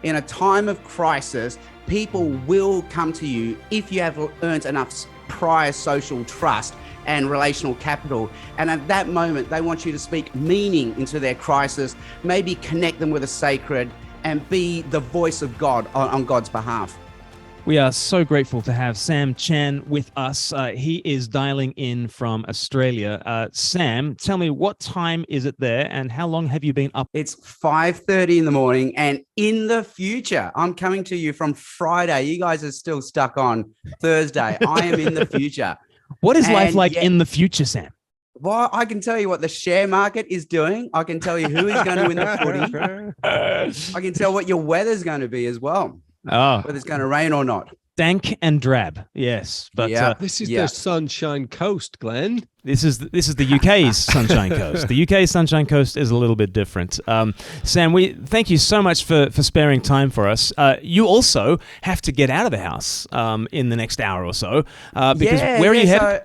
In a time of crisis, people will come to you if you have earned enough prior social trust and relational capital. And at that moment, they want you to speak meaning into their crisis, maybe connect them with the sacred, and be the voice of God on God's behalf. We are so grateful to have Sam Chan with us. He is dialing in from Australia. Sam, tell me, what time is it there and how long have you been up? It's 5:30 in the morning, and in the future, I'm coming to you from Friday. You guys are still stuck on Thursday. I am in the future. What is life like in the future, Sam? Well, I can tell you what the share market is doing. I can tell you who is going to win the footy. I can tell what your weather's going to be as well. Whether it's going to rain or not. Dank and drab, yes. But this is the Sunshine Coast, Glen. This is the UK's Sunshine Coast. The UK's Sunshine Coast is a little bit different. Sam, we thank you so much for sparing time for us. You also have to get out of the house in the next hour or so because where are you headed?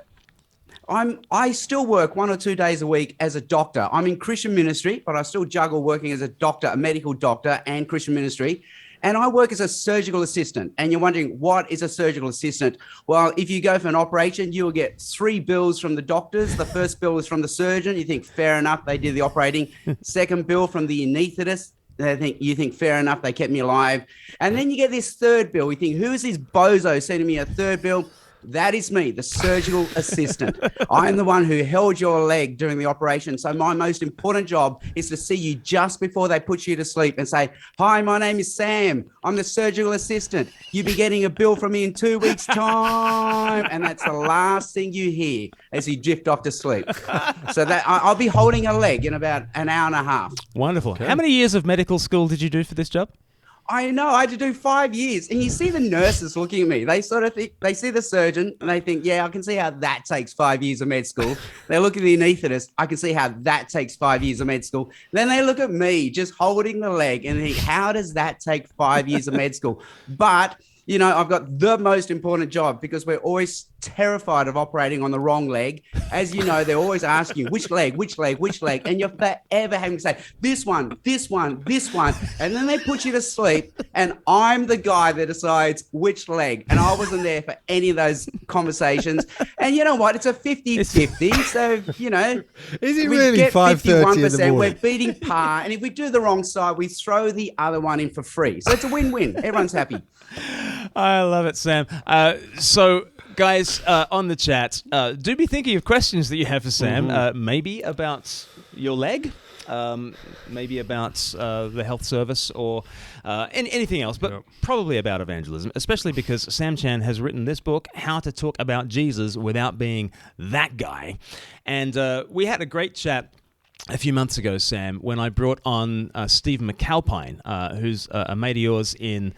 I still work 1 or 2 days a week as a doctor. I'm in Christian ministry, but I still juggle working as a doctor, a medical doctor, and Christian ministry. And I work as a surgical assistant. And you're wondering, what is a surgical assistant? Well, if you go for an operation, you will get 3 bills from the doctors. The first bill is from the surgeon. You think, fair enough, they did the operating. Second bill from the anaesthetist. You think, fair enough, they kept me alive. And then you get this third bill. You think, who is this bozo sending me a third bill? That is me, the surgical assistant. I am the one who held your leg during the operation. So my most important job is to see you just before they put you to sleep and say, hi, my name is Sam. I'm the surgical assistant. You'll be getting a bill from me in 2 weeks' time. And that's the last thing you hear as you drift off to sleep. So that I'll be holding a leg in about an hour and a half. Wonderful. Okay. How many years of medical school did you do for this job? I know, I had to do 5 years. And you see the nurses looking at me. They sort of think, they see the surgeon and they think, yeah, I can see how that takes 5 years of med school. They look at the anaesthetist. I can see how that takes 5 years of med school. Then they look at me just holding the leg and think, how does that take 5 years of med school? But, you know, I've got the most important job because we're always terrified of operating on the wrong leg. As you know, they're always asking you, which leg? And you're forever having to say, this one. And then they put you to sleep and I'm the guy that decides which leg. And I wasn't there for any of those conversations. And you know what? It's a 50-50. So, you know, is it really 5:30 in the morning? We're beating par. And if we do the wrong side, we throw the other one in for free. So it's a win-win. Everyone's happy. I love it, Sam. So, guys, on the chat, do be thinking of questions that you have for Sam. Maybe about your leg, maybe about the health service, or anything else, but probably about evangelism, especially because Sam Chan has written this book, How to Talk About Jesus Without Being That Guy. And we had a great chat a few months ago, Sam, when I brought on Stephen McAlpine, who's a mate of yours in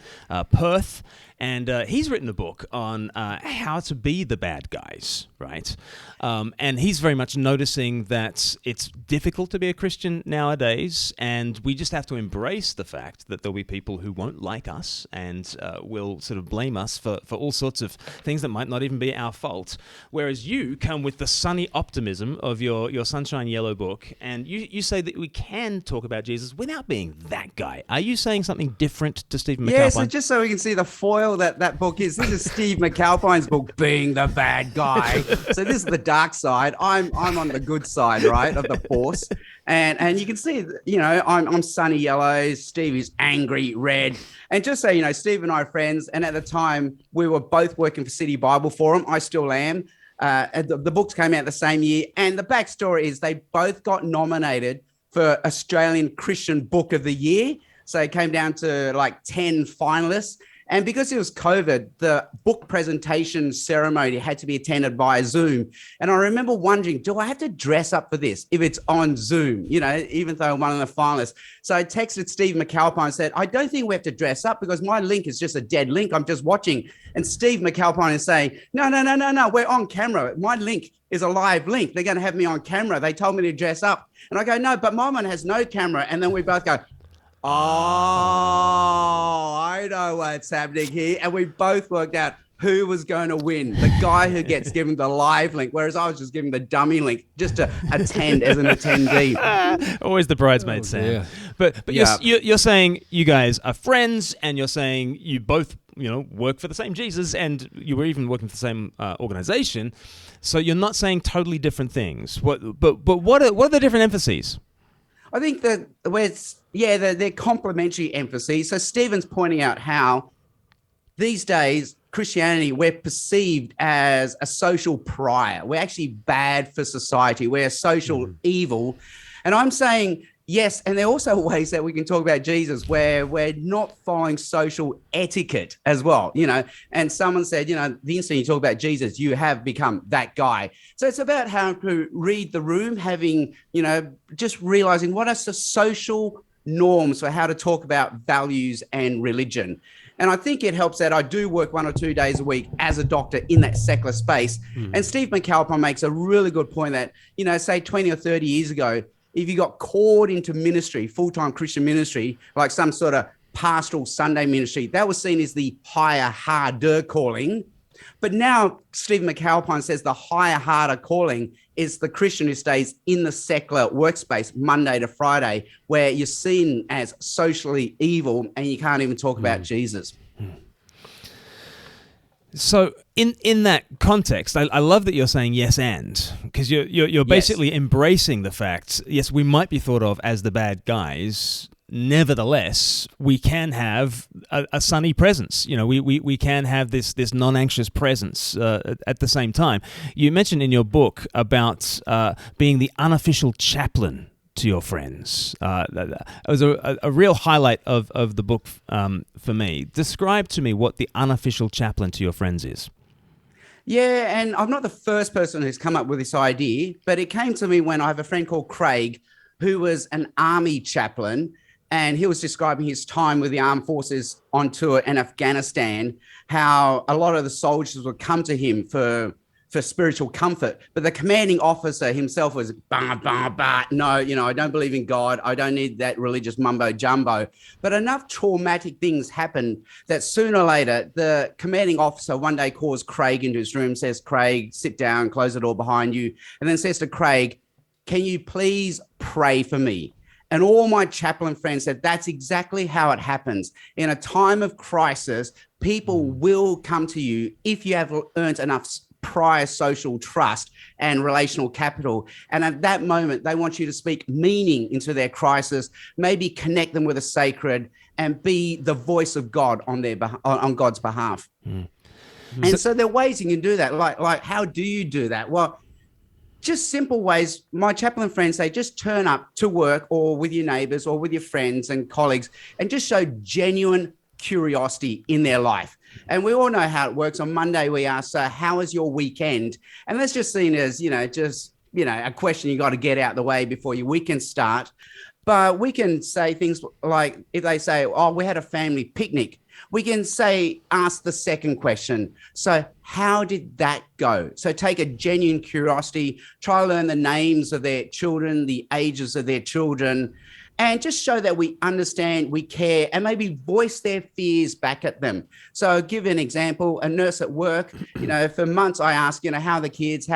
Perth, and he's written a book on how to be the bad guys, right? And he's very much noticing that it's difficult to be a Christian nowadays, and we just have to embrace the fact that there'll be people who won't like us and will sort of blame us for all sorts of things that might not even be our fault. Whereas you come with the sunny optimism of your Sunshine Yellow book, and you say that we can talk about Jesus without being that guy. Are you saying something different to Stephen McAlpine? Yeah, so just so we can see the foil that book is. This is Steve McAlpine's book, Being the Bad Guy. So this is the dark side. I'm on the good side, right, of the force. And you can see, you know, I'm sunny yellow. Steve is angry red. And just so you know, Steve and I are friends. And at the time, we were both working for City Bible Forum. I still am. The books came out the same year. And the backstory is they both got nominated for Australian Christian Book of the Year. So it came down to like 10 finalists. And because it was COVID, the book presentation ceremony had to be attended via Zoom. And I remember wondering, do I have to dress up for this if it's on Zoom, you know, even though I'm one of the finalists? So I texted Steve McAlpine and said, I don't think we have to dress up because my link is just a dead link. I'm just watching. And Steve McAlpine is saying, no, we're on camera. My link is a live link. They're going to have me on camera. They told me to dress up. And I go, no, but my one has no camera. And then we both go, oh, I know what's happening here. And we both worked out who was going to win. The guy who gets given the live link, whereas I was just given the dummy link just to attend as an attendee. Always the bridesmaid, Sam. Dear. But Yeah. you're saying you guys are friends, and you're saying you both work for the same Jesus, and you were even working for the same organization. So you're not saying totally different things. But what are the different emphases? I think that they're complementary emphases. So Stephen's pointing out how these days Christianity, we're perceived as a social pariah. We're actually bad for society. We're a social evil. And I'm saying, yes, and there are also ways that we can talk about Jesus where we're not following social etiquette as well, And someone said, the instant you talk about Jesus, you have become that guy. So it's about how to read the room, having, just realizing what are the social norms for how to talk about values and religion. And I think it helps that I do work 1 or 2 days a week as a doctor in that secular space. And Steve McAlpine makes a really good point that, say 20 or 30 years ago, if you got called into ministry, full-time Christian ministry, like some sort of pastoral Sunday ministry, that was seen as the higher, harder calling. But now Stephen McAlpine says the higher, harder calling is the Christian who stays in the secular workspace Monday to Friday, where you're seen as socially evil and you can't even talk about Jesus. So in that context, I love that you're saying yes and, because you're basically embracing the fact, yes, we might be thought of as the bad guys. Nevertheless, we can have a sunny presence. We can have this non-anxious presence at the same time. You mentioned in your book about being the unofficial chaplain to your friends. It was a real highlight of the book for me. Describe to me what the unofficial chaplain to your friends is. Yeah, and I'm not the first person who's come up with this idea, but it came to me when I have a friend called Craig, who was an army chaplain, and he was describing his time with the armed forces on tour in Afghanistan, how a lot of the soldiers would come to him for spiritual comfort, but the commanding officer himself was no, I don't believe in God. I don't need that religious mumbo jumbo. But enough traumatic things happened that sooner or later, the commanding officer one day calls Craig into his room, says, Craig, sit down, close the door behind you, and then says to Craig, can you please pray for me? And all my chaplain friends said, that's exactly how it happens. In a time of crisis, people will come to you if you have earned enough prior social trust and relational capital. And at that moment, they want you to speak meaning into their crisis, maybe connect them with the sacred and be the voice of God on God's behalf. And so there are ways you can do that. Like how do you do that? Well, just simple ways. My chaplain friends say, just turn up to work or with your neighbors or with your friends and colleagues and just show genuine curiosity in their life. And we all know how it works. On Monday, we ask, how was your weekend? And that's just seen as, a question you got to get out the way before your weekend start. But we can say things like, if they say, oh, we had a family picnic, we can ask the second question. So how did that go? So take a genuine curiosity, try to learn the names of their children, the ages of their children, and just show that we understand, we care, and maybe voice their fears back at them. So I'll give an example, a nurse at work, for months I ask, how are the kids,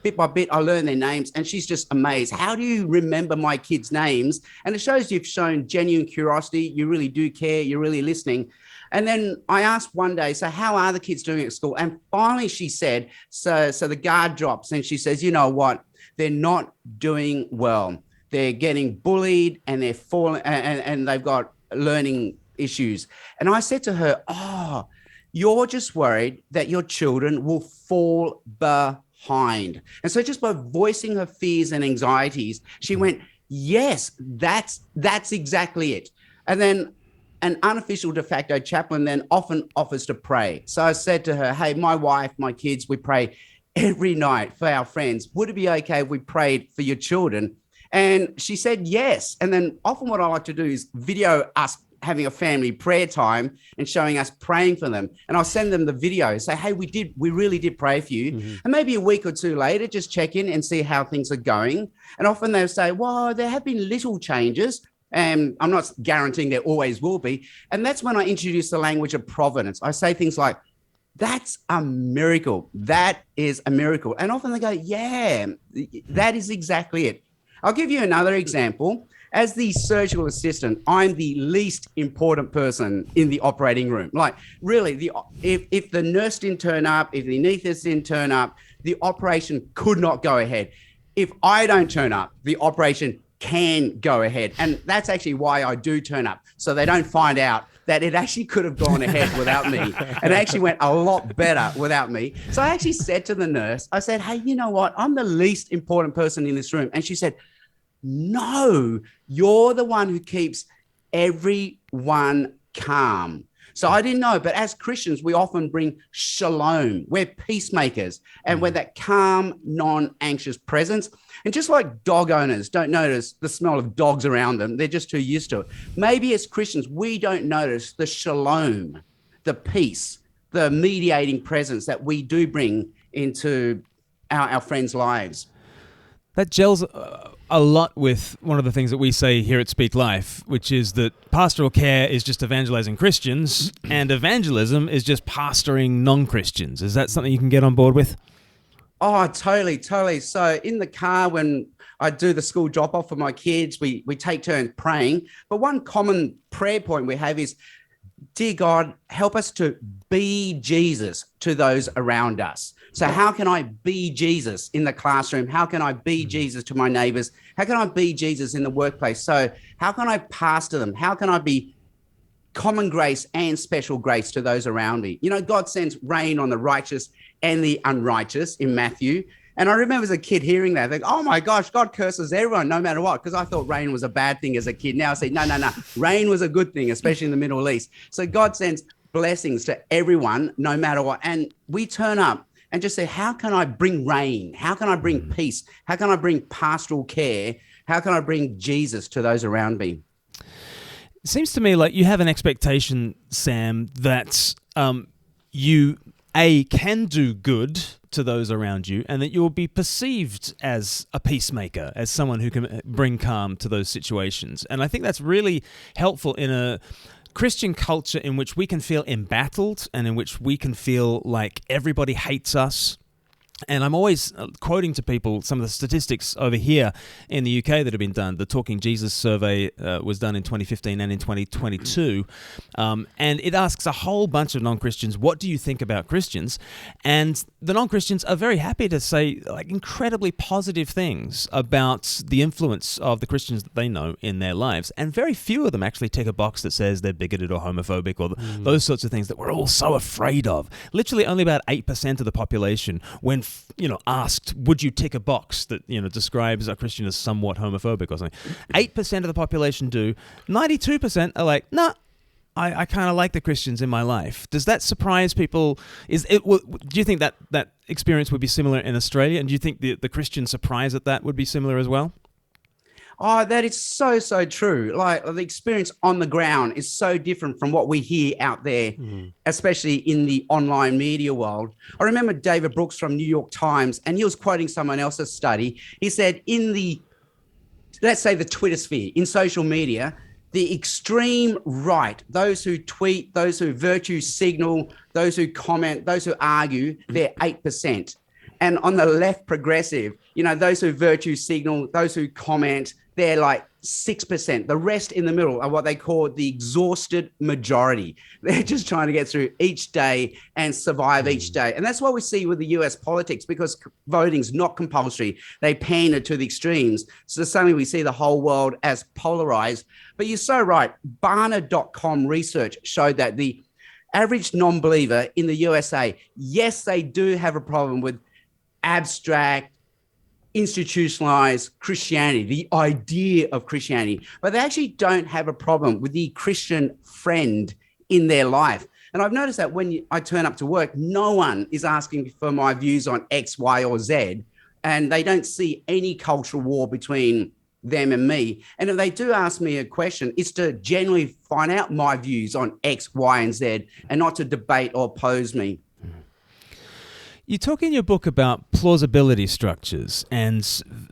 bit by bit, I learn their names, and she's just amazed. How do you remember my kids' names? And it shows you've shown genuine curiosity, you really do care, you're really listening. And then I asked one day, so how are the kids doing at school? And finally she said, so the guard drops and she says, you know what? They're not doing well. They're getting bullied and they're falling and they've got learning issues. And I said to her, oh, you're just worried that your children will fall behind. And so just by voicing her fears and anxieties, she went, yes, that's exactly it. And then an unofficial de facto chaplain then often offers to pray. So I said to her, hey, my wife, my kids, we pray every night for our friends. Would it be okay if we prayed for your children? And she said yes. And then often what I like to do is video us having a family prayer time and showing us praying for them. And I'll send them the video, say, hey, we really did pray for you. And maybe a week or two later, just check in and see how things are going. And often they'll say, well, there have been little changes. And I'm not guaranteeing there always will be. And that's when I introduce the language of providence. I say things like, that's a miracle. That is a miracle. And often they go, yeah, that is exactly it. I'll give you another example. as the surgical assistant, I'm the least important person in the operating room. Like, really, if the nurse didn't turn up, if the anaesthetist didn't turn up, the operation could not go ahead. If I don't turn up, the operation can go ahead. And that's actually why I do turn up, so they don't find out that it actually could have gone ahead without me. And it actually went a lot better without me. So I actually said to the nurse, I said, hey, you know what? I'm the least important person in this room. And she said, no, you're the one who keeps everyone calm. So I didn't know, but as Christians, we often bring shalom. We're peacemakers, and we're that calm, non-anxious presence. And just like dog owners don't notice the smell of dogs around them, they're just too used to it. Maybe as Christians, we don't notice the shalom, the peace, the mediating presence that we do bring into our friends' lives. That gels a lot with one of the things that we say here at Speak Life, which is that pastoral care is just evangelizing Christians and evangelism is just pastoring non-Christians. Is that something you can get on board with? Oh, totally. So in the car, when I do the school drop-off for my kids, we take turns praying. But one common prayer point we have is, dear God, help us to be Jesus to those around us. So how can I be Jesus in the classroom? How can I be Jesus to my neighbors? How can I be Jesus in the workplace? So how can I pastor them? How can I be common grace and special grace to those around me? You know, God sends rain on the righteous and the unrighteous in Matthew. And I remember as a kid hearing that, like, oh my gosh, God curses everyone no matter what, because I thought rain was a bad thing as a kid. Now I say, no, rain was a good thing, especially in the Middle East. So God sends blessings to everyone no matter what. And we turn up and just say, how can I bring rain? How can I bring peace? How can I bring pastoral care? How can I bring Jesus to those around me? It seems to me like you have an expectation, Sam, that you, A, can do good to those around you, and that you'll be perceived as a peacemaker, as someone who can bring calm to those situations. And I think that's really helpful in a Christian culture in which we can feel embattled and in which we can feel like everybody hates us. And I'm always quoting to people some of the statistics over here in the UK that have been done. The Talking Jesus survey was done in 2015 and in 2022. And it asks a whole bunch of non-Christians, what do you think about Christians? And the non-Christians are very happy to say like incredibly positive things about the influence of the Christians that they know in their lives. And very few of them actually tick a box that says they're bigoted or homophobic or those sorts of things that we're all so afraid of. Literally only about 8% of the population, when asked, would you tick a box that, describes a Christian as somewhat homophobic or something? 8% of the population do. 92% are like, nah, I kind of like the Christians in my life. Does that surprise people? Do you think that experience would be similar in Australia? And do you think the Christian surprise at that would be similar as well? Oh, that is so, so true. Like the experience on the ground is so different from what we hear out there, especially in the online media world. I remember David Brooks from New York Times, and he was quoting someone else's study. He said let's say the Twitter sphere, in social media, the extreme right, those who tweet, those who virtue signal, those who comment, those who argue, they're 8%. And on the left progressive, those who virtue signal, those who comment, they're like 6%. The rest in the middle are what they call the exhausted majority. They're just trying to get through each day and survive each day. And that's what we see with the US politics, because voting's not compulsory. They pander to the extremes. So suddenly we see the whole world as polarized. But you're so right. Barna.com research showed that the average non-believer in the USA, yes, they do have a problem with abstract, institutionalized Christianity, the idea of Christianity, but they actually don't have a problem with the Christian friend in their life. And I've noticed that when I turn up to work, no one is asking for my views on X, Y, or Z, and they don't see any cultural war between them and me. And if they do ask me a question, it's to generally find out my views on X, Y, and Z, and not to debate or oppose me. You talk in your book about plausibility structures, and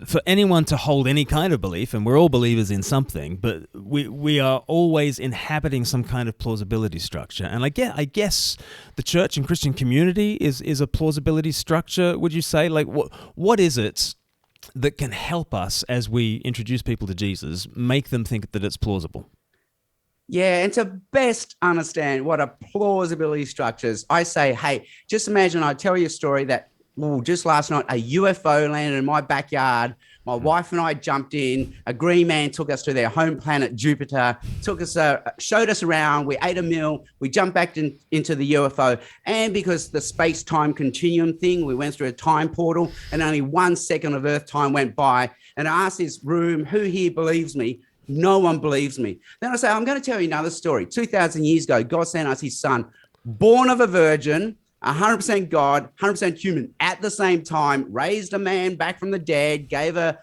for anyone to hold any kind of belief, and we're all believers in something, but we are always inhabiting some kind of plausibility structure. And I guess the church and Christian community is a plausibility structure, would you say? Like, what is it that can help us as we introduce people to Jesus, make them think that it's plausible? Yeah, and to best understand what are plausibility structures, I say, hey, just imagine I tell you a story that, just last night, a UFO landed in my backyard. My wife and I jumped in. A green man took us to their home planet, Jupiter, showed us around. We ate a meal. We jumped back into the UFO. And because the space-time continuum thing, we went through a time portal, and only 1 second of Earth time went by. And I asked this room, who here believes me? No one believes me. Then I say, I'm going to tell you another story. 2,000 years ago, God sent us his son, born of a virgin, 100% God, 100% human at the same time, raised a man back from the dead, gave a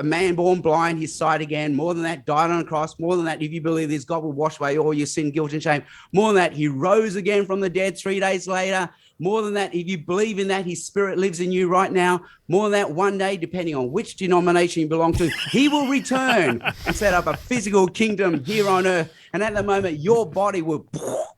man born blind his sight again. More than that, died on a cross. More than that, if you believe this, God will wash away all your sin, guilt, and shame. More than that, he rose again from the dead 3 days later. More than that, if you believe in that, his spirit lives in you right now. More than that, one day, depending on which denomination you belong to, he will return and set up a physical kingdom here on earth. And at the moment, your body will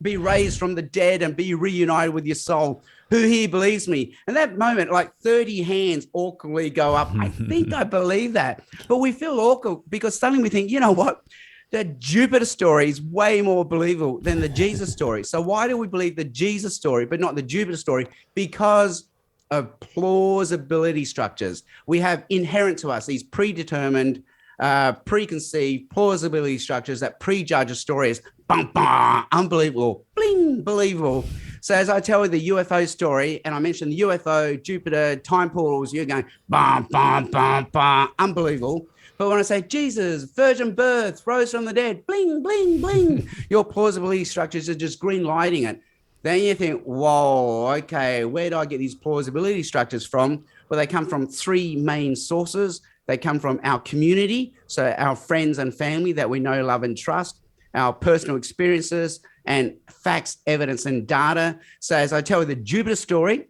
be raised from the dead and be reunited with your soul. Who here believes me? And that moment, like 30 hands awkwardly go up. I think I believe that. But we feel awkward because suddenly we think, you know what? The Jupiter story is way more believable than the Jesus story. So why do we believe the Jesus story, but not the Jupiter story? Because of plausibility structures. We have inherent to us these predetermined, preconceived plausibility structures that prejudge a story as unbelievable, bling, believable. So as I tell you the UFO story, and I mentioned the UFO, Jupiter, time portals, you're going, unbelievable. But when I say Jesus, virgin birth, rose from the dead, bling, bling, bling, your plausibility structures are just green lighting it. Then you think, whoa, okay, where do I get these plausibility structures from? Well, they come from three main sources. They come from our community, so our friends and family that we know, love, and trust, our personal experiences, and facts, evidence, and data. So as I tell you the Jupiter story,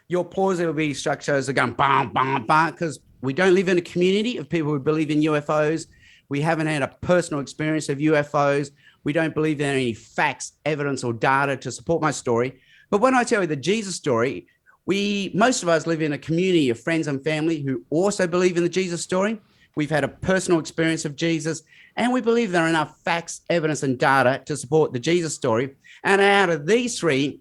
your plausibility structures are going bam, bam, bam, because we don't live in a community of people who believe in UFOs. We haven't had a personal experience of UFOs. We don't believe in any facts, evidence, or data to support my story. But when I tell you the Jesus story, most of us live in a community of friends and family who also believe in the Jesus story. We've had a personal experience of Jesus, and we believe there are enough facts, evidence, and data to support the Jesus story. And out of these three,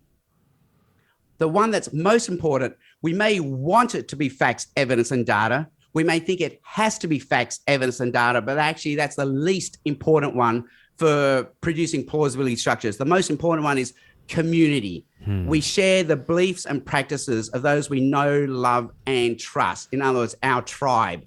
the one that's most important, we may want it to be facts, evidence, and data. We may think it has to be facts, evidence, and data, but actually that's the least important one for producing plausibility structures. The most important one is community. We share the beliefs and practices of those we know, love, and trust. In other words, our tribe.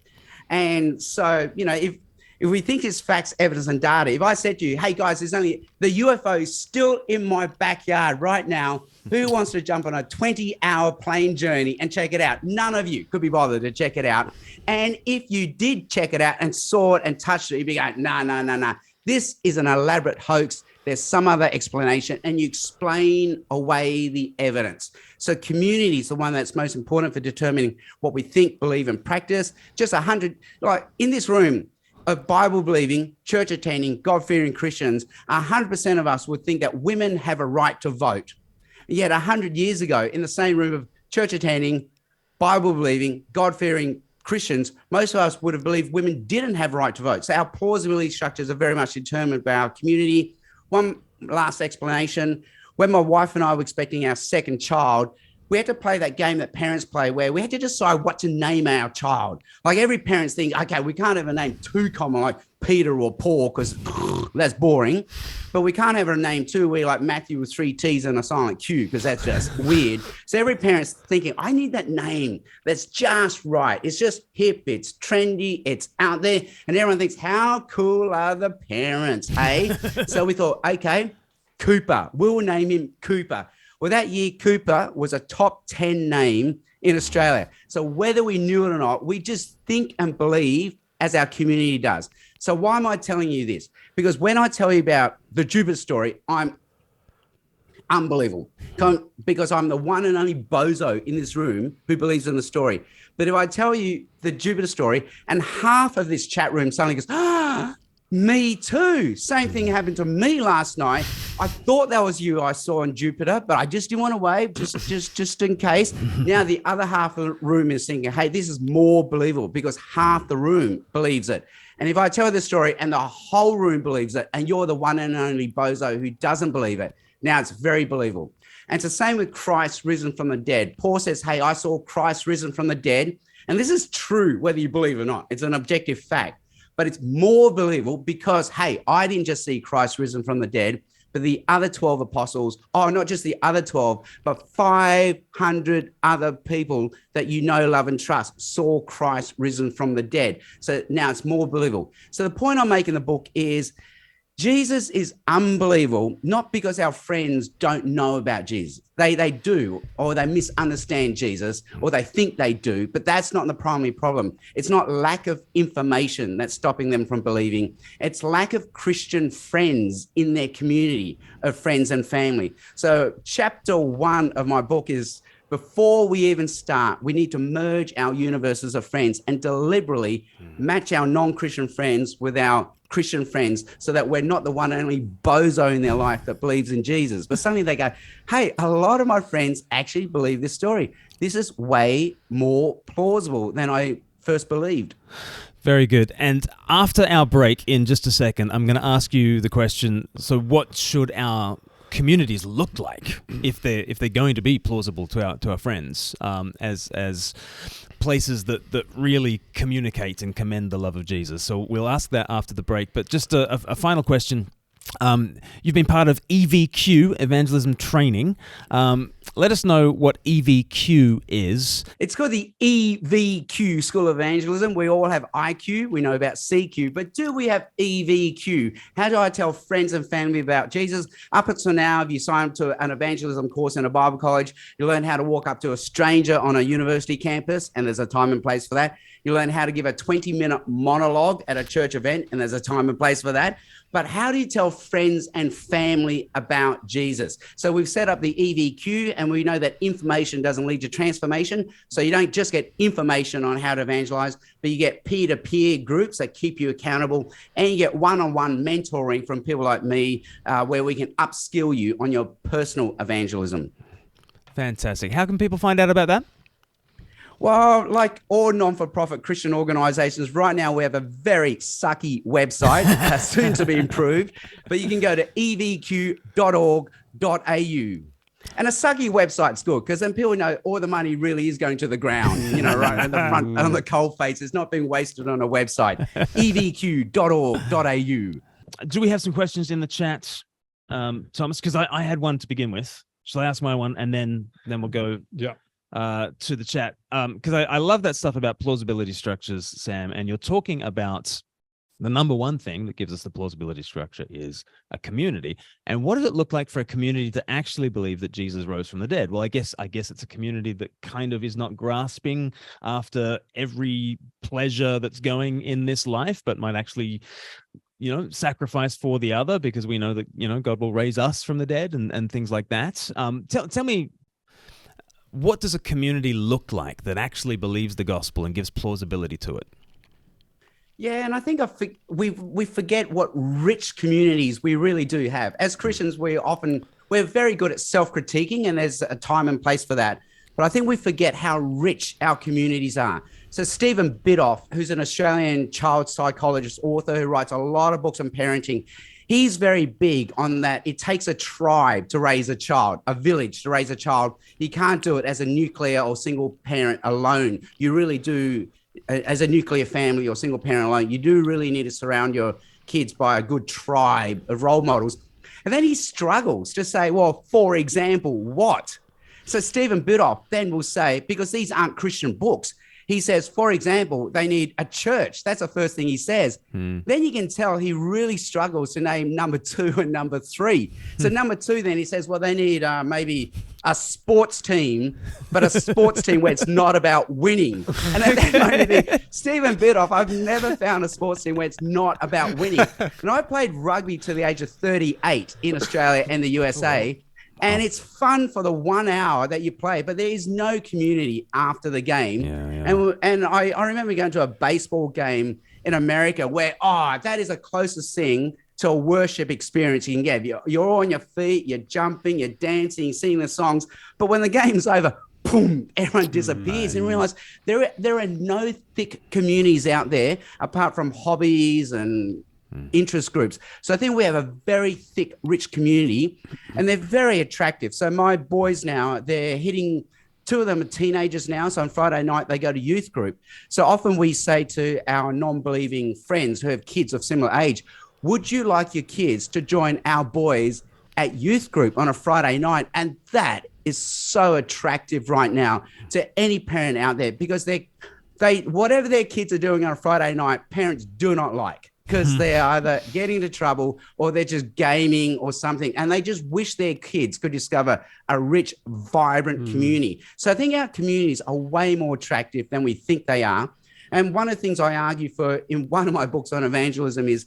And so, if we think it's facts, evidence, and data, if I said to you, hey guys, the UFO is still in my backyard right now. Who wants to jump on a 20-hour plane journey and check it out? None of you could be bothered to check it out. And if you did check it out and saw it and touched it, you'd be going, no. This is an elaborate hoax. There's some other explanation, and you explain away the evidence. So community is the one that's most important for determining what we think, believe, and practice. Just 100, like in this room of Bible-believing, church-attending, God-fearing Christians, 100% of us would think that women have a right to vote. Yet 100 years ago, in the same room of church-attending, Bible-believing, God-fearing Christians, most of us would have believed women didn't have a right to vote. So our plausibility structures are very much determined by our community. One last explanation. When my wife and I were expecting our second child, we had to play that game that parents play where we had to decide what to name our child. Like every parent's thinking, okay, we can't have a name too common like Peter or Paul because that's boring. But we can't have a name too weird like Matthew with 3 T's and a silent Q because that's just weird. So every parent's thinking, I need that name that's just right. It's just hip, it's trendy, it's out there. And everyone thinks, how cool are the parents, hey? So we thought, okay, Cooper. We'll name him Cooper. Well, that year, Cooper was a top 10 name in Australia. So whether we knew it or not, we just think and believe as our community does. So why am I telling you this? Because when I tell you about the Jupiter story, I'm unbelievable because I'm the one and only bozo in this room who believes in the story. But if I tell you the Jupiter story and half of this chat room suddenly goes, Me too. Same thing happened to me last night. I thought that was you I saw on Jupiter, but I just didn't want to wave, just in case. Now the other half of the room is thinking, hey, this is more believable because half the room believes it. And if I tell this story and the whole room believes it, and you're the one and only bozo who doesn't believe it, now it's very believable. And it's the same with Christ risen from the dead. Paul says, hey, I saw Christ risen from the dead. And this is true, whether you believe it or not. It's an objective fact. But it's more believable because, hey, I didn't just see Christ risen from the dead, but the other 12 apostles, not just the other 12, but 500 other people that you know, love, and trust saw Christ risen from the dead. So now it's more believable. So the point I'm making in the book is Jesus is unbelievable, not because our friends don't know about Jesus. They do, or they misunderstand Jesus, or they think they do, but that's not the primary problem. It's not lack of information that's stopping them from believing. It's lack of Christian friends in their community of friends and family. So chapter 1 of my book is, before we even start, we need to merge our universes of friends and deliberately match our non-Christian friends with our Christian friends so that we're not the one and only bozo in their life that believes in Jesus. But suddenly they go, hey, a lot of my friends actually believe this story. This is way more plausible than I first believed. Very good. And after our break, in just a second, I'm going to ask you the question, so what should our communities look like if they're going to be plausible to our friends, as places that really communicate and commend the love of Jesus? So we'll ask that after the break. But just a final question. You've been part of EVQ, Evangelism Training. Let us know what EVQ is. It's called the EVQ, School of Evangelism. We all have IQ. We know about CQ, but do we have EVQ? How do I tell friends and family about Jesus? Up until now, if you sign up to an evangelism course in a Bible college, you learn how to walk up to a stranger on a university campus, and there's a time and place for that. You learn how to give a 20-minute monologue at a church event, and there's a time and place for that. But how do you tell friends and family about Jesus? So we've set up the EVQ, and we know that information doesn't lead to transformation. So you don't just get information on how to evangelize, but you get peer-to-peer groups that keep you accountable, and you get one-on-one mentoring from people like me, where we can upskill you on your personal evangelism. Fantastic. How can people find out about that? Well, like all non-for-profit Christian organizations, right now we have a very sucky website, soon to be improved, but you can go to evq.org.au. And a sucky website's good because then people know all the money really is going to the ground, right at the front on the cold face. It's not being wasted on a website. evq.org.au. Do we have some questions in the chat, Thomas? Because I had one to begin with. Shall I ask my one and then we'll go? Yeah. To the chat, because I love that stuff about plausibility structures, Sam, and you're talking about the number one thing that gives us the plausibility structure is a community. And what does it look like for a community to actually believe that Jesus rose from the dead? Well, I guess it's a community that kind of is not grasping after every pleasure that's going in this life, but might actually sacrifice for the other, because we know that God will raise us from the dead and things like that. Tell me, what does a community look like that actually believes the gospel and gives plausibility to it? Yeah, and I think we forget what rich communities we really do have. As Christians, we're very good at self-critiquing, and there's a time and place for that. But I think we forget how rich our communities are. So Stephen Biddulph, who's an Australian child psychologist, author who writes a lot of books on parenting, he's very big on that. It takes a tribe to raise a child, a village to raise a child. You can't do it as a nuclear or single parent alone. You really do, as a nuclear family or single parent alone, you do really need to surround your kids by a good tribe of role models. And then he struggles to say, well, for example, what? So Stephen Biddulph then will say, because these aren't Christian books, he says, for example, they need a church. That's the first thing he says. Then you can tell he really struggles to name number 2 and number 3. So number 2, then he says, well, they need maybe a sports team, but a sports team where it's not about winning. And at that moment, Stephen Biddulph, I've never found a sports team where it's not about winning. And I played rugby to the age of 38 in Australia and the USA. And it's fun for the 1 hour that you play, but there is no community after the game. Yeah. And I remember going to a baseball game in America where, that is the closest thing to a worship experience you can get. You're on your feet, you're jumping, you're dancing, singing the songs. But when the game's over, boom, everyone disappears and realize there are no thick communities out there apart from hobbies and interest groups. So I think we have a very thick, rich community, and they're very attractive. So my boys now, they're hitting, 2 of them are teenagers now. So on Friday night, they go to youth group. So often we say to our non-believing friends who have kids of similar age, would you like your kids to join our boys at youth group on a Friday night? And that is so attractive right now to any parent out there, because they whatever their kids are doing on a Friday night, parents do not like, because they're either getting into trouble or they're just gaming or something. And they just wish their kids could discover a rich, vibrant community. So I think our communities are way more attractive than we think they are. And one of the things I argue for in one of my books on evangelism is,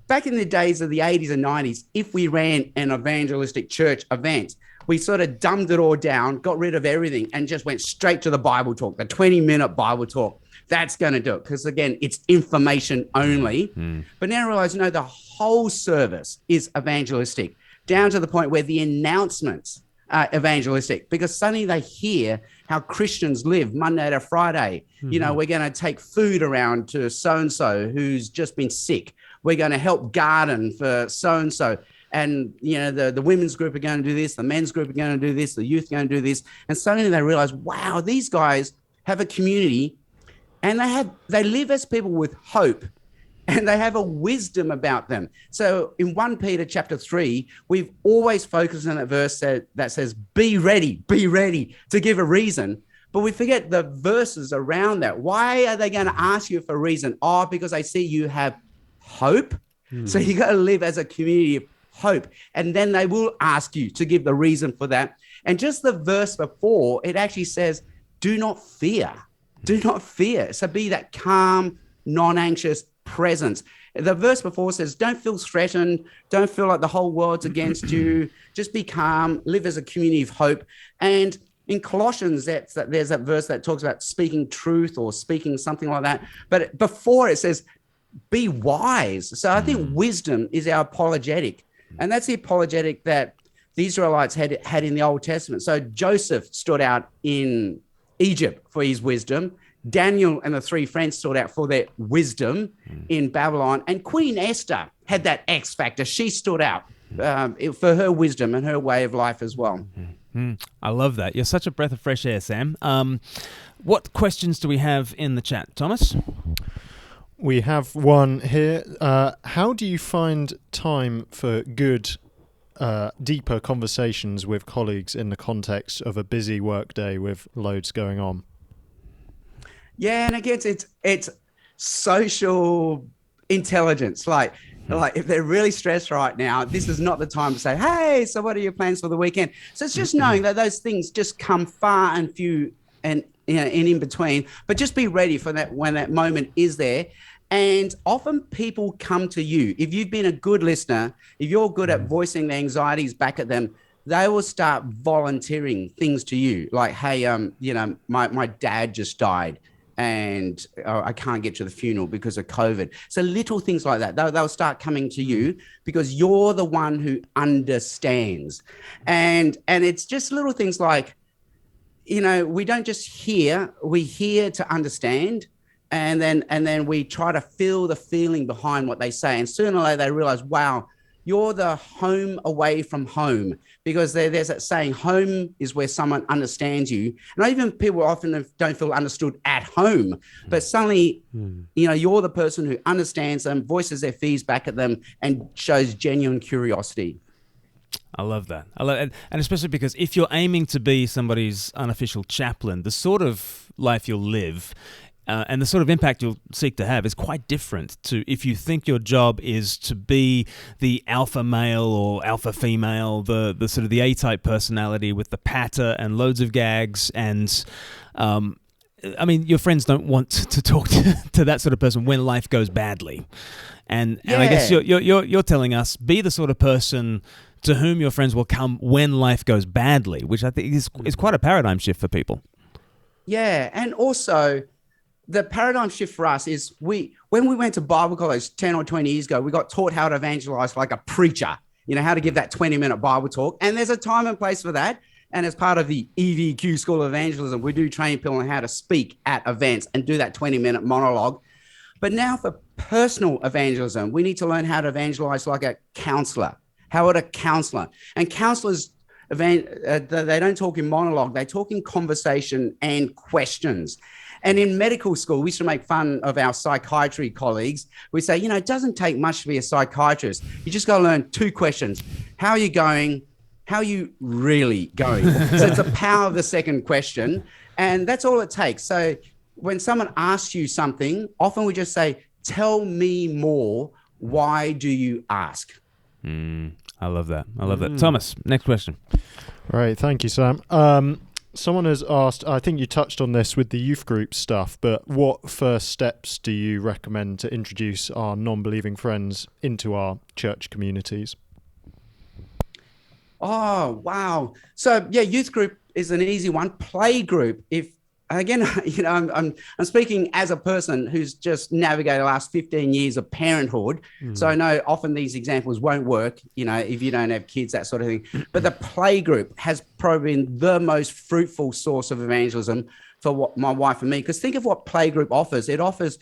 back in the days of the 80s and 90s, if we ran an evangelistic church event, we sort of dumbed it all down, got rid of everything, and just went straight to the Bible talk, the 20-minute Bible talk. That's going to do it, because, again, it's information only. But now I realize, no, the whole service is evangelistic, down to the point where the announcements are evangelistic, because suddenly they hear how Christians live Monday to Friday. You know, we're going to take food around to so-and-so who's just been sick. We're going to help garden for so-and-so. And, you know, the women's group are going to do this. The men's group are going to do this. The youth are going to do this. And suddenly they realize, wow, these guys have a community, and they live as people with hope, and they have a wisdom about them. So in 1 Peter chapter 3, we've always focused on that verse that says, be ready to give a reason. But we forget the verses around that. Why are they going to ask you for a reason? Because they see you have hope. So you got to live as a community of hope. And then they will ask you to give the reason for that. And just the verse before, it actually says, do not fear. Do not fear. So be that calm, non-anxious presence. The verse before says, don't feel threatened. Don't feel like the whole world's against you. Just be calm. Live as a community of hope. And in Colossians, there's that verse that talks about speaking truth or speaking something like that. But before it says, be wise. So I think wisdom is our apologetic. And that's the apologetic that the Israelites had in the Old Testament. So Joseph stood out in Egypt for his wisdom. Daniel and the 3 friends stood out for their wisdom in Babylon. And Queen Esther had that X factor. She stood out for her wisdom and her way of life as well. I love that. You're such a breath of fresh air, Sam. What questions do we have in the chat, Thomas? We have one here. How do you find time for good, deeper conversations with colleagues in the context of a busy workday with loads going on? Yeah, and again, it's social intelligence. Like if they're really stressed right now, this is not the time to say, hey, so what are your plans for the weekend? So it's just knowing that those things just come far and few and in between, but just be ready for that when that moment is there. And often people come to you. If you've been a good listener, if you're good at voicing the anxieties back at them, they will start volunteering things to you. Like, hey, my dad just died and I can't get to the funeral because of COVID. So little things like that, they'll start coming to you because you're the one who understands. And it's just little things like, we don't just hear, we hear to understand. And then we try to feel the feeling behind what they say. And sooner or later they realize, wow, you're the home away from home, because there's that saying, home is where someone understands you. And even people often don't feel understood at home, but suddenly, you're the person who understands them, voices their fears back at them, and shows genuine curiosity. I love that. And especially because if you're aiming to be somebody's unofficial chaplain, the sort of life you'll live and the sort of impact you'll seek to have is quite different to if you think your job is to be the alpha male or alpha female, the sort of the A-type personality with the patter and loads of gags. And your friends don't want to talk to that sort of person when life goes badly. And I guess you're telling us, be the sort of person to whom your friends will come when life goes badly, which I think is quite a paradigm shift for people. Yeah, and also, the paradigm shift for us is when we went to Bible college 10 or 20 years ago, we got taught how to evangelize like a preacher, how to give that 20-minute Bible talk. And there's a time and place for that. And as part of the EVQ School of Evangelism, we do train people on how to speak at events and do that 20-minute monologue. But now for personal evangelism, we need to learn how to evangelize like a counselor. How would a counselor? And counselors, they don't talk in monologue. They talk in conversation and questions. And in medical school, we used to make fun of our psychiatry colleagues. We say, it doesn't take much to be a psychiatrist. You just got to learn 2 questions. How are you going? How are you really going? So it's the power of the second question. And that's all it takes. So when someone asks you something, often we just say, tell me more. Why do you ask? I love that. Thomas, next question. Right. Thank you, Sam. Someone has asked, I think you touched on this with the youth group stuff, but what first steps do you recommend to introduce our non-believing friends into our church communities? Oh, wow. So, youth group is an easy one. Play group. Again, I'm speaking as a person who's just navigated the last 15 years of parenthood. So I know often these examples won't work, if you don't have kids, that sort of thing. But the play group has probably been the most fruitful source of evangelism for my wife and me. Because think of what play group offers. It offers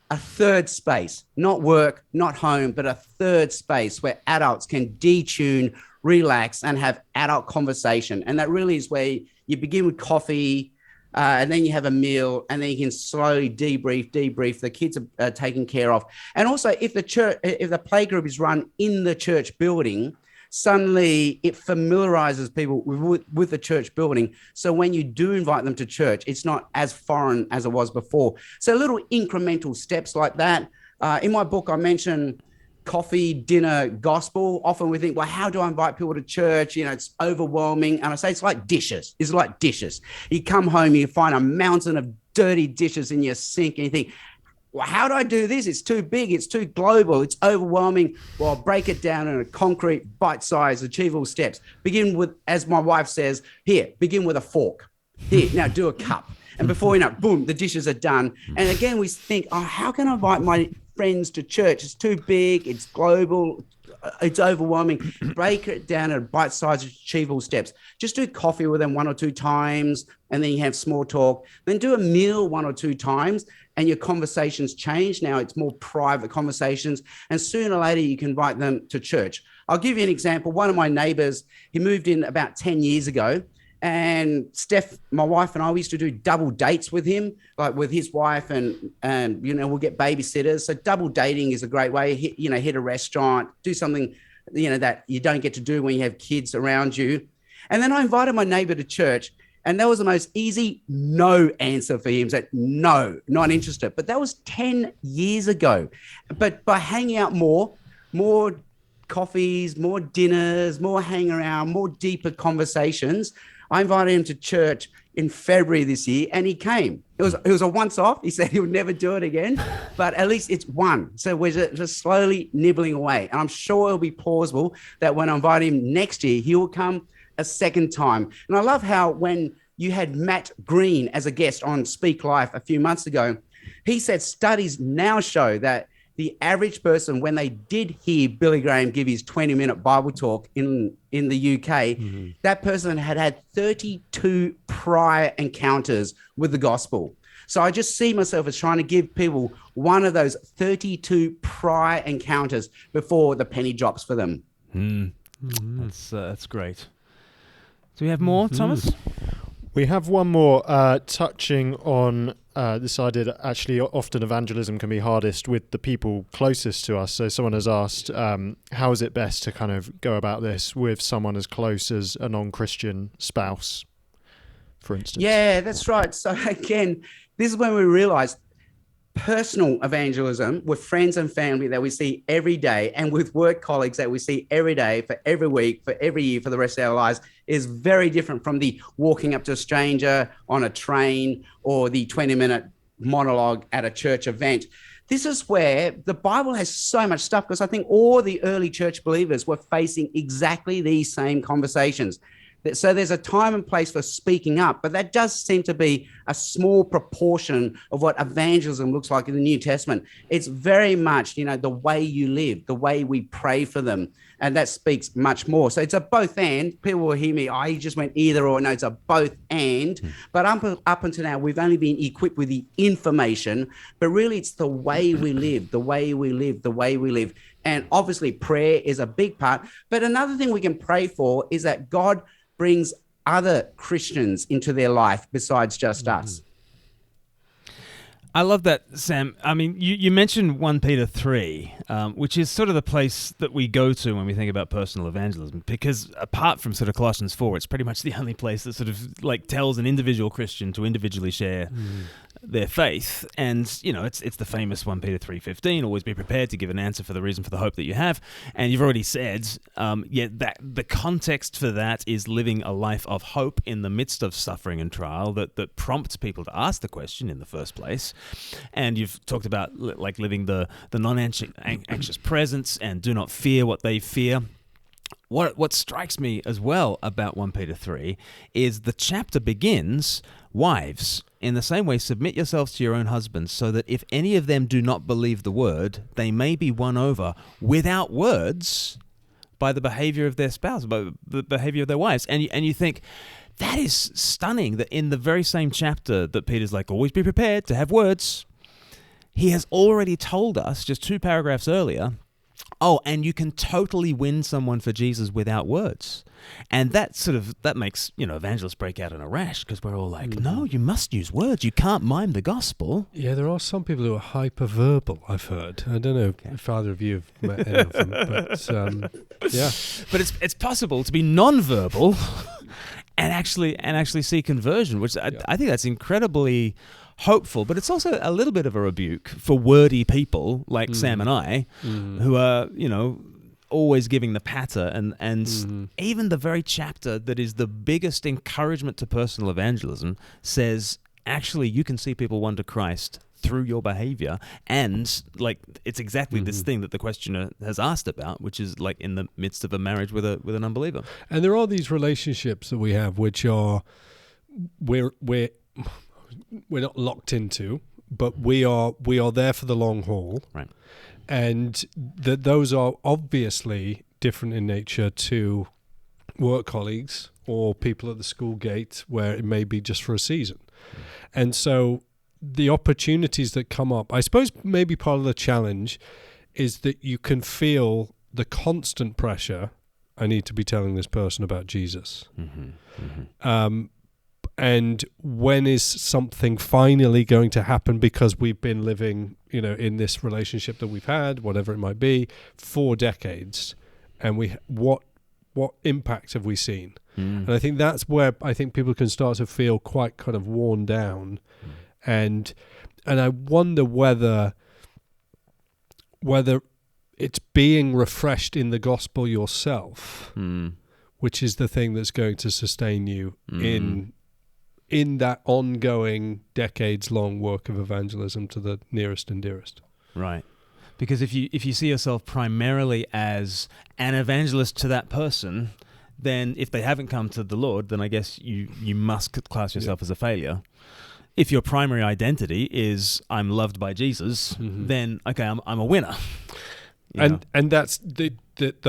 a third space, not work, not home, but a third space where adults can detune, relax, and have adult conversation. And that really is where you begin with coffee, and then you have a meal, and then you can slowly debrief. The kids are taken care of. And also, if the play group is run in the church building, suddenly it familiarizes people with the church building. So when you do invite them to church, it's not as foreign as it was before. So little incremental steps like that. In my book, I mention coffee, dinner, gospel. Often we think, well, how do I invite people to church? It's overwhelming. And I say, it's like dishes. It's like dishes. You come home, you find a mountain of dirty dishes in your sink, and you think, well, how do I do this? It's too big. It's too global. It's overwhelming. Well, I'll break it down in a concrete, bite-sized, achievable steps. Begin with, as my wife says, begin with a fork. Now do a cup. And before you know it, boom, the dishes are done. And again, we think, how can I invite my friends to church? It's too big, it's global, it's overwhelming. Break it down at bite-sized, achievable steps. Just do coffee with them 1 or 2 times, and then you have small talk. Then do a meal 1 or 2 times, and your conversations change. Now it's more private conversations, and sooner or later you can invite them to church. I'll give you an example. One of my neighbors, he moved in about 10 years ago, and Steph, my wife, and I, we used to do double dates with him, like with his wife, and we'll get babysitters. So double dating is a great way. Hit a restaurant, do something, that you don't get to do when you have kids around you. And then I invited my neighbor to church, and that was the most easy no answer for him. Said no, not interested. But that was 10 years ago. But by hanging out more coffees, more dinners, more hang around, more deeper conversations, I invited him to church in February this year, and he came. It was a once off. He said he would never do it again, but at least it's one. So we're just slowly nibbling away. And I'm sure it'll be plausible that when I invite him next year, he will come a second time. And I love how when you had Matt Green as a guest on Speak Life a few months ago, he said studies now show that the average person, when they did hear Billy Graham give his 20-minute Bible talk in the UK, that person had 32 prior encounters with the gospel. So I just see myself as trying to give people one of those 32 prior encounters before the penny drops for them. That's great. Do we have more, Thomas? We have one more touching on this idea that actually often evangelism can be hardest with the people closest to us. So someone has asked, how is it best to kind of go about this with someone as close as a non-Christian spouse, for instance? Yeah, that's right. So again, this is when we realize personal evangelism with friends and family that we see every day, and with work colleagues that we see every day, for every week, for every year, for the rest of our lives, is very different from the walking up to a stranger on a train or the 20-minute monologue at a church event. This is where the Bible has so much stuff, because I think all the early church believers were facing exactly these same conversations. So there's a time and place for speaking up, but that does seem to be a small proportion of what evangelism looks like in the New Testament. It's very much, the way you live, the way we pray for them, and that speaks much more. So it's a both and. People will hear me, you just went either or. No, it's a both and. But up until now, we've only been equipped with the information, but really it's the way we live, the way we live, the way we live. And obviously prayer is a big part. But another thing we can pray for is that God brings other Christians into their life besides just us. I love that, Sam. I mean, you mentioned 1 Peter 3, which is sort of the place that we go to when we think about personal evangelism, because apart from sort of Colossians 4, it's pretty much the only place that sort of like tells an individual Christian to individually share their faith. And, it's the famous 1 Peter 3:15, always be prepared to give an answer for the reason for the hope that you have. And you've already said, that the context for that is living a life of hope in the midst of suffering and trial that prompts people to ask the question in the first place. And you've talked about like living the non-anxious presence and do not fear what they fear. What strikes me as well about 1 Peter 3 is the chapter begins, wives, in the same way submit yourselves to your own husbands, so that if any of them do not believe the word, they may be won over without words by the behavior of their spouse, by the behavior of their wives. And you think, that is stunning that in the very same chapter that Peter's like, always be prepared to have words, he has already told us just 2 paragraphs earlier, and you can totally win someone for Jesus without words. And that makes, evangelists break out in a rash, because we're all like, no, you must use words. You can't mime the gospel. Yeah, there are some people who are hyperverbal, I've heard. I don't know if either of you have met any of them, but yeah. But it's possible to be non-verbal and actually see conversion, which I think that's incredibly hopeful, but it's also a little bit of a rebuke for wordy people like Sam and I, who are, always giving the patter, and even the very chapter that is the biggest encouragement to personal evangelism says, actually, you can see people won to Christ through your behavior, and like it's exactly this thing that the questioner has asked about, which is like in the midst of a marriage with an unbeliever. And there are these relationships that we have which are we're not locked into, but we are there for the long haul, right? And those are obviously different in nature to work colleagues or people at the school gate, where it may be just for a season. And so the opportunities that come up, I suppose maybe part of the challenge is that you can feel the constant pressure, I need to be telling this person about Jesus. And when is something finally going to happen, because we've been living, in this relationship that we've had, whatever it might be, for decades, and what impact have we seen? And I think that's where I think people can start to feel quite kind of worn down, and I wonder whether it's being refreshed in the gospel yourself, which is the thing that's going to sustain you in that ongoing decades-long work of evangelism to the nearest and dearest. Right. Because if you see yourself primarily as an evangelist to that person, then if they haven't come to the Lord, then I guess you must class yourself as a failure. If your primary identity is I'm loved by Jesus, then okay, I'm a winner. And that's the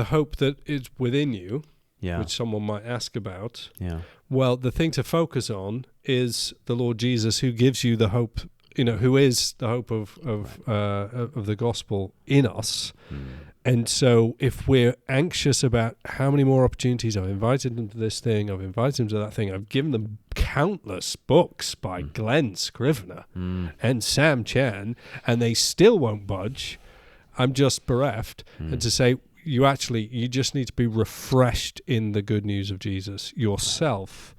hope that is within you, which someone might ask about. Yeah. Well, the thing to focus on is the Lord Jesus, who gives you the hope, who is the hope of the gospel in us. And so if we're anxious about how many more opportunities, I've invited them to this thing, I've invited them to that thing, I've given them countless books by Glen, Scrivener and Sam Chan, and they still won't budge, I'm just bereft. And to say, you just need to be refreshed in the good news of Jesus yourself,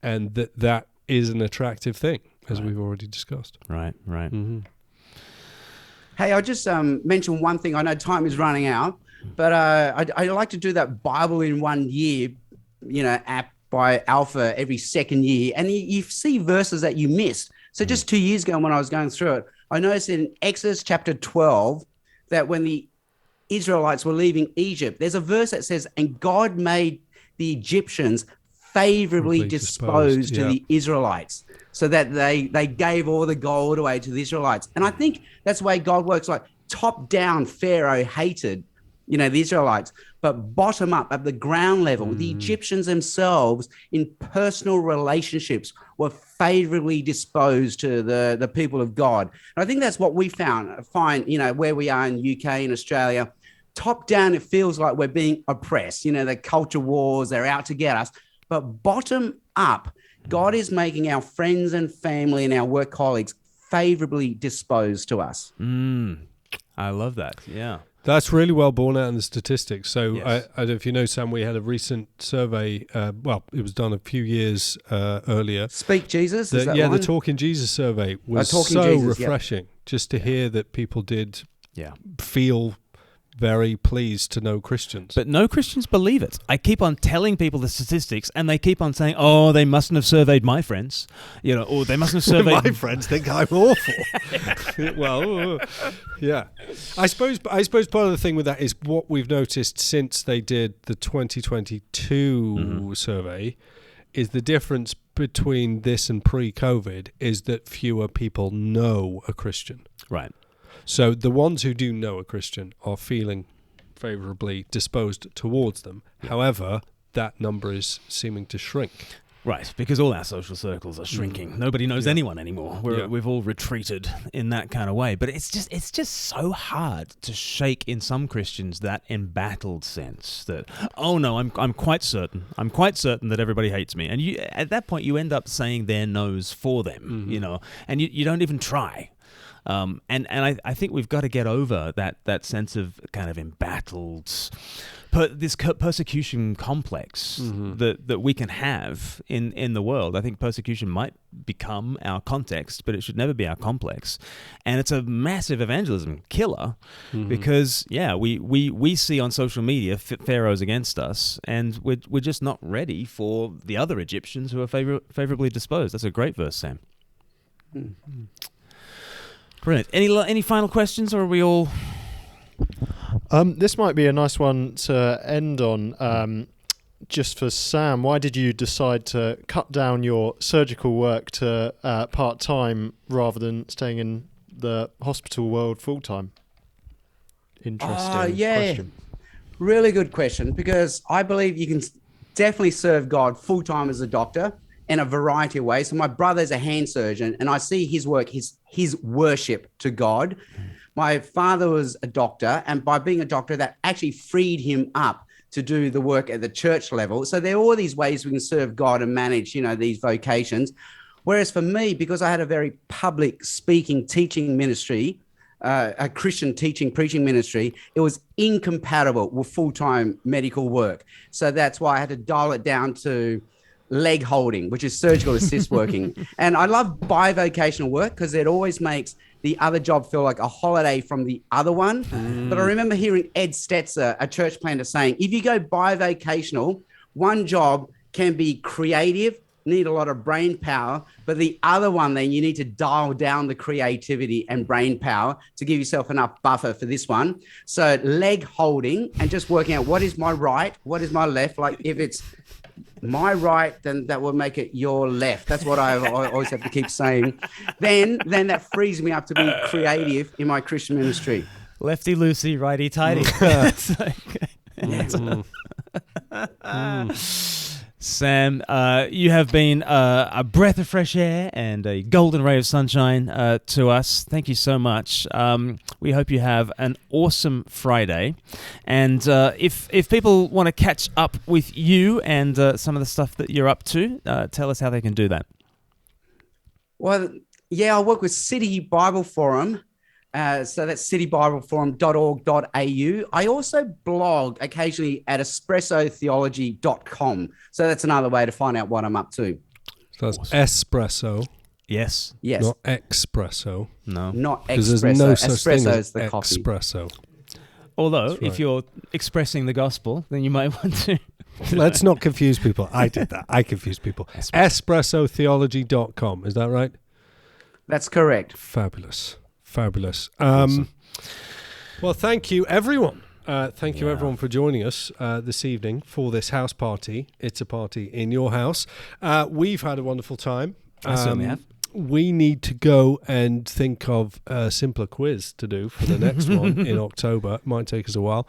and that is an attractive thing, as we've already discussed. Right. Hey, I'll just mention one thing. I know time is running out, but I like to do that Bible in 1 year, app by Alpha every second year, and you see verses that you missed. So just 2 years ago when I was going through it, I noticed in Exodus chapter 12 that when the Israelites were leaving Egypt, there's a verse that says, and God made the Egyptians favorably disposed to yeah. the Israelites, so that they gave all the gold away to the Israelites. And I think that's the way God works. Like top down, Pharaoh hated, the Israelites, but bottom up at the ground level, the Egyptians themselves in personal relationships were favorably disposed to the people of God. And I think that's what we find, where we are in UK and Australia. Top down, it feels like we're being oppressed. The culture wars, they're out to get us. But bottom up, God is making our friends and family and our work colleagues favorably disposed to us. I love that. Yeah. That's really well borne out in the statistics. So Yes. I don't know if you know, Sam, we had a recent survey. It was done a few years earlier. Speak Jesus? Is that The one? Talking Jesus survey was Talking so Jesus, refreshing just to hear that people did Yeah. feel very pleased to know Christians. But no Christians believe it. I keep on telling people the statistics, and they keep on saying, "Oh, they mustn't have surveyed my friends," or they mustn't have surveyed my friends think I'm awful. Well, yeah. I suppose part of the thing with that is what we've noticed since they did the 2022 survey is the difference between this and pre-COVID is that fewer people know a Christian. Right. So the ones who do know a Christian are feeling favourably disposed towards them. However, that number is seeming to shrink. Right, because all our social circles are shrinking. Nobody knows anyone anymore. We've all retreated in that kind of way. But it's just so hard to shake in some Christians that embattled sense that, oh no, I'm quite certain. I'm quite certain that everybody hates me. And at that point you end up saying their no's for them, and you don't even try. And I think we've got to get over that sense of kind of embattled, this persecution complex that we can have in the world. I think persecution might become our context, but it should never be our complex. And it's a massive evangelism killer because we see on social media pharaohs against us, and we're just not ready for the other Egyptians who are favorably disposed. That's a great verse, Sam. Brilliant. Any final questions, or are we all? This might be a nice one to end on. Just for Sam, why did you decide to cut down your surgical work to part-time rather than staying in the hospital world full-time? Interesting question. Really good question, because I believe you can definitely serve God full-time as a doctor in a variety of ways. So my brother's a hand surgeon, and I see his work, his worship to God. My father was a doctor, and by being a doctor, that actually freed him up to do the work at the church level. So there are all these ways we can serve God and manage, these vocations. Whereas for me, because I had a very public speaking, teaching ministry, a Christian teaching, preaching ministry, it was incompatible with full-time medical work. So that's why I had to dial it down to leg holding, which is surgical assist working. And I love bivocational work because it always makes the other job feel like a holiday from the other one. But I remember hearing Ed Stetzer, a church planter, saying, if you go bivocational, one job can be creative, need a lot of brain power, but the other one, then you need to dial down the creativity and brain power to give yourself enough buffer for this one. So leg holding and just working out what is my right, what is my left. Like if it's my right, then that will make it your left. That's what I always have to keep saying. Then that frees me up to be creative in my Christian ministry. Lefty loosey, righty tighty. Sam, you have been a breath of fresh air and a golden ray of sunshine to us. Thank you so much. We hope you have an awesome Friday. And if people want to catch up with you and some of the stuff that you're up to, tell us how they can do that. Well, I work with City Bible Forum. So that's citybibleforum.org.au. I also blog occasionally at espressotheology.com. So that's another way to find out what I'm up to. So that's espresso. Yes. Not espresso. No. Not Because espresso. there's no such thing Espresso as is the coffee. espresso. Although, That's right. if you're expressing the gospel, then you might want to. Let's not confuse people. I did that. I confused people. Espressotheology.com. Is that right? That's correct. Fabulous. Awesome. Well, thank you, everyone, Thank you, everyone, for joining us this evening for this house party. It's a party in your house. We've had a wonderful time. I certainly have. We need to go and think of a simpler quiz to do for the next one in October. It might take us a while.